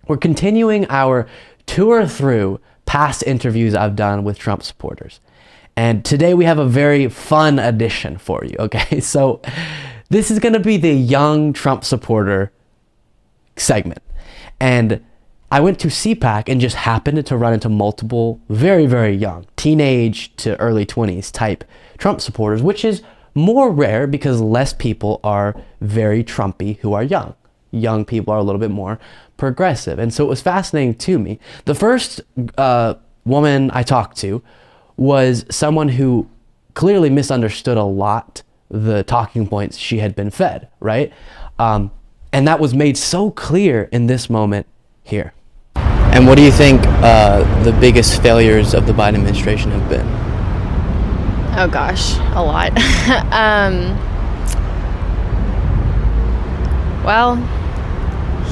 we're continuing our tour through past interviews I've done with Trump supporters. And today we have a very fun edition for you, okay? So this is gonna be the young Trump supporter segment. And I went to CPAC and just happened to run into multiple very, very young, teenage to early 20s type Trump supporters, which is more rare because less people are very Trumpy who are young. Young people are a little bit more progressive. And so it was fascinating to me. The first woman I talked to was someone who clearly misunderstood a lot the talking points she had been fed, right? And that was made so clear in this moment here. And what do you think the biggest failures of the Biden administration have been? Oh gosh, a lot. Well,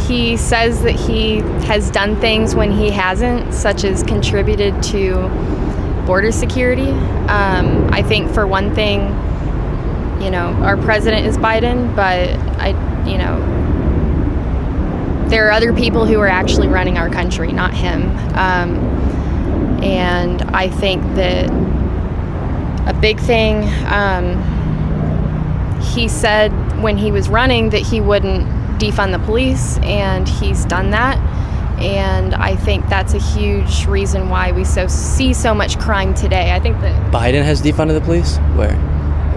he says that he has done things when he hasn't, such as contributed to border security. I think for one thing, our president is Biden, but there are other people who are actually running our country, not him. And I think that a big thing, he said when he was running that he wouldn't defund the police, and he's done that. And I think that's a huge reason why we see so much crime today. I think that Biden has defunded the police? Where?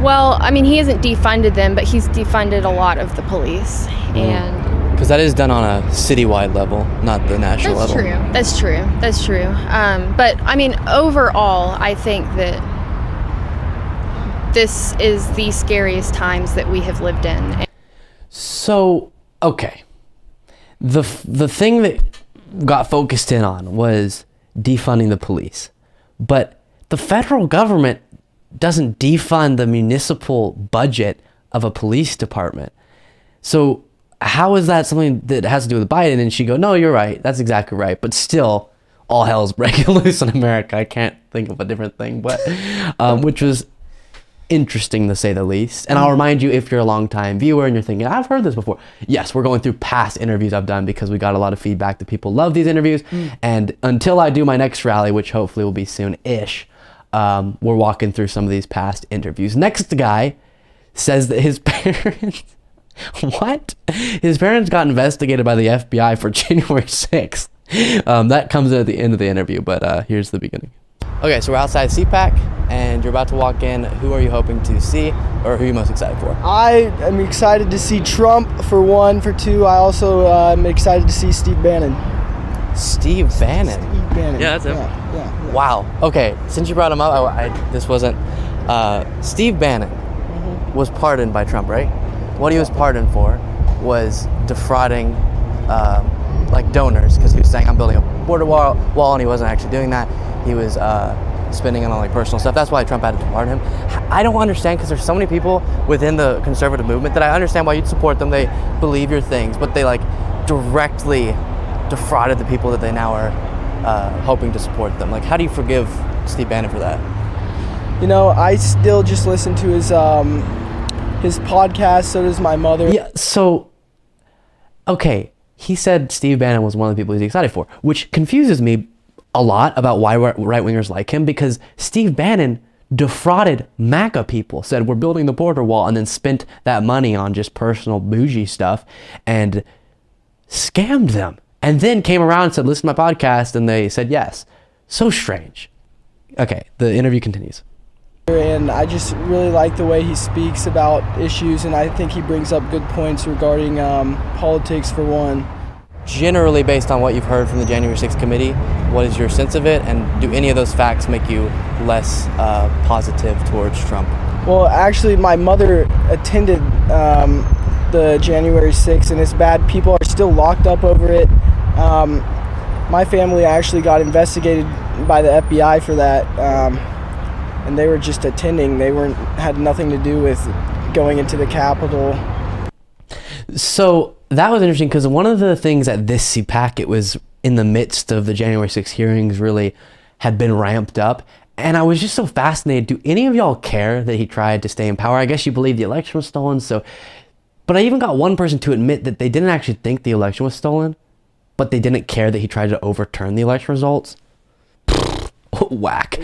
Well, I mean, he hasn't defunded them, but he's defunded a lot of the police. And because that is done on a citywide level, not the national level. That's true. But I mean, overall, I think that this is the scariest times that we have lived in. So, okay. The thing that got focused in on was defunding the police. But the federal government doesn't defund the municipal budget of a police department. So how is that something that has to do with Biden? And she go, no, you're right. That's exactly right. But still, all hell's breaking loose in America. I can't think of a different thing, but which was interesting to say the least. And I'll remind you, if you're a longtime viewer and you're thinking, I've heard this before. Yes, we're going through past interviews I've done because we got a lot of feedback that people love these interviews. And until I do my next rally, which hopefully will be soon-ish, we're walking through some of these past interviews. Next guy says that his parents... What? His parents got investigated by the FBI for January 6th. That comes at the end of the interview, but here's the beginning. Okay, so we're outside CPAC, and you're about to walk in. Who are you hoping to see, or who are you most excited for? I am excited to see Trump, for one. For two, I also am excited to see Steve Bannon. Steve Bannon? Steve Bannon. Yeah, that's him. Yeah. Wow. Okay, since you brought him up, this wasn't... Steve Bannon was pardoned by Trump, right? What he was pardoned for was defrauding donors, because he was saying, I'm building a border wall, and he wasn't actually doing that. He was spending it on personal stuff. That's why Trump had to pardon him. I don't understand, because there's so many people within the conservative movement that I understand why you'd support them. They believe your things, but they directly defrauded the people that they now are hoping to support them. How do you forgive Steve Bannon for that? I still just listen to his podcast. So does my mother. Yeah. So, okay, he said Steve Bannon was one of the people he's excited for, which confuses me a lot about why right-wingers like him, because Steve Bannon defrauded MAGA people, said we're building the border wall, and then spent that money on just personal bougie stuff and scammed them, and then came around and said, listen to my podcast, and they said yes. So strange. Okay, the interview continues. And I just really like the way he speaks about issues, and I think he brings up good points regarding politics, for one. Generally, based on what you've heard from the January 6th committee, what is your sense of it, and do any of those facts make you less positive towards Trump? Well, actually, my mother attended the January 6th, and it's bad. People are still locked up over it. My family actually got investigated by the FBI for that. And they were just attending. They had nothing to do with going into the Capitol. So that was interesting, because one of the things at this CPAC, it was in the midst of the January 6th hearings, really had been ramped up. And I was just so fascinated. Do any of y'all care that he tried to stay in power? I guess you believe the election was stolen. But I even got one person to admit that they didn't actually think the election was stolen. but they didn't care that he tried to overturn the election results. Whack.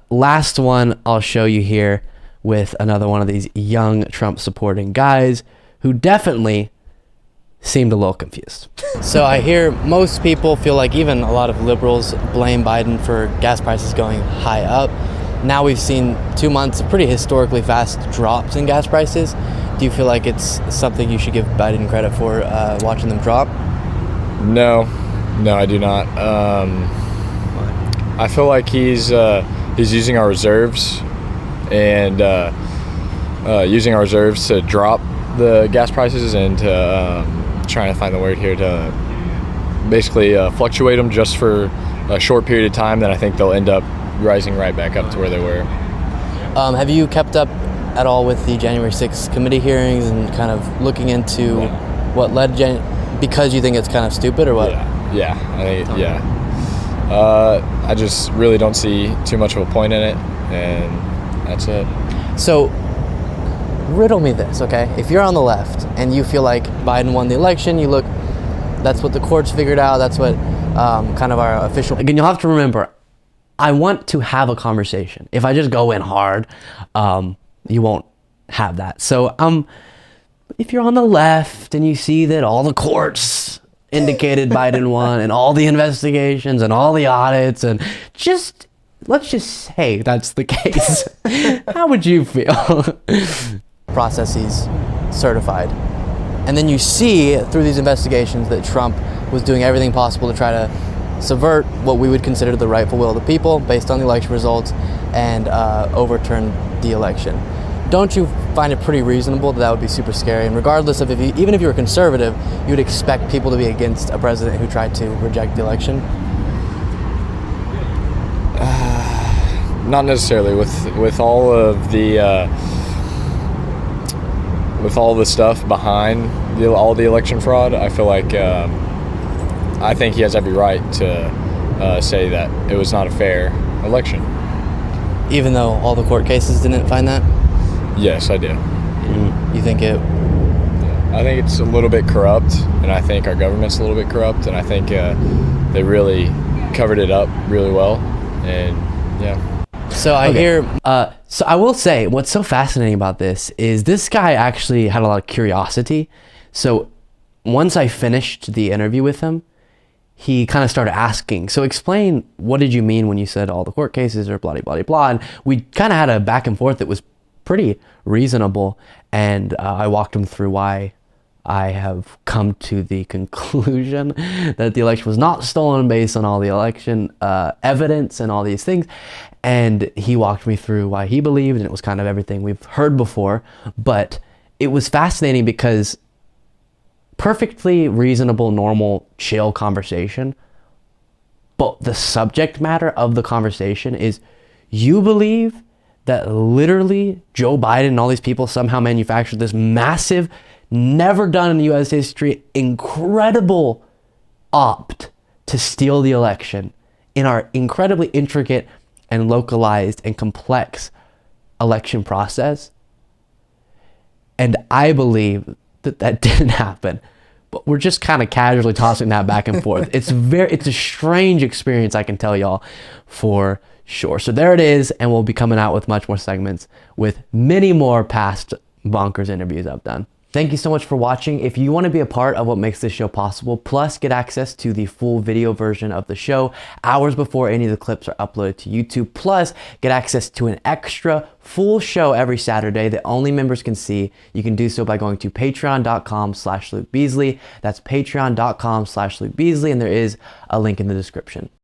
Last one I'll show you here with another one of these young Trump supporting guys who definitely seemed a little confused. So I hear most people feel like even a lot of liberals blame Biden for gas prices going high up. Now we've seen 2 months of pretty historically fast drops in gas prices. Do you feel like it's something you should give Biden credit for, watching them drop? No, I do not. I feel like he's using our reserves and using our reserves to drop the gas prices and to trying to find the word here to basically fluctuate them just for a short period of time. Then I think they'll end up rising right back up to where they were. Have you kept up at all with the January 6th committee hearings and kind of looking into what led because you think it's kind of stupid or what? Yeah. I just really don't see too much of a point in it, and that's it. So, riddle me this, okay? If you're on the left and you feel like Biden won the election, you look, that's what the courts figured out, that's what kind of our official... Again, you'll have to remember, I want to have a conversation. If I just go in hard, you won't have that. So, if you're on the left and you see that all the courts indicated Biden won and all the investigations and all the audits and let's just say that's the case. How would you feel? Processes certified. And then you see through these investigations that Trump was doing everything possible to try to subvert what we would consider the rightful will of the people based on the election results and overturn the election. Don't you find it pretty reasonable that would be super scary? And regardless of even if you were conservative, you would expect people to be against a president who tried to reject the election? Not necessarily. With all of the stuff behind all the election fraud, I feel like I think he has every right to say that it was not a fair election. Even though all the court cases didn't find that? Yes, I do. You think it? I think it's a little bit corrupt, and I think our government's a little bit corrupt, and I think they really covered it up really well, and yeah. So I hear, so I will say what's so fascinating about this is this guy actually had a lot of curiosity. So once I finished the interview with him, he kind of started asking, so explain, what did you mean when you said all the court cases are blah, blah, blah, blah. And we kind of had a back and forth that was pretty reasonable. And I walked him through why I have come to the conclusion that the election was not stolen based on all the election evidence and all these things. And he walked me through why he believed, and it was kind of everything we've heard before. But it was fascinating because perfectly reasonable, normal, chill conversation. But the subject matter of the conversation is, you believe that literally Joe Biden and all these people somehow manufactured this massive, never done in U.S. history, incredible opt to steal the election in our incredibly intricate and localized and complex election process. And I believe that that didn't happen. But we're just kind of casually tossing that back and forth. It's a strange experience, I can tell y'all, for sure. So there it is, and we'll be coming out with much more segments with many more past bonkers interviews I've done. Thank you so much for watching. If you want to be a part of what makes this show possible, plus get access to the full video version of the show hours before any of the clips are uploaded to YouTube, plus get access to an extra full show every Saturday that only members can see, you can do so by going to patreon.com/Luke Beasley. That's patreon.com/Luke Beasley, and there is a link in the description.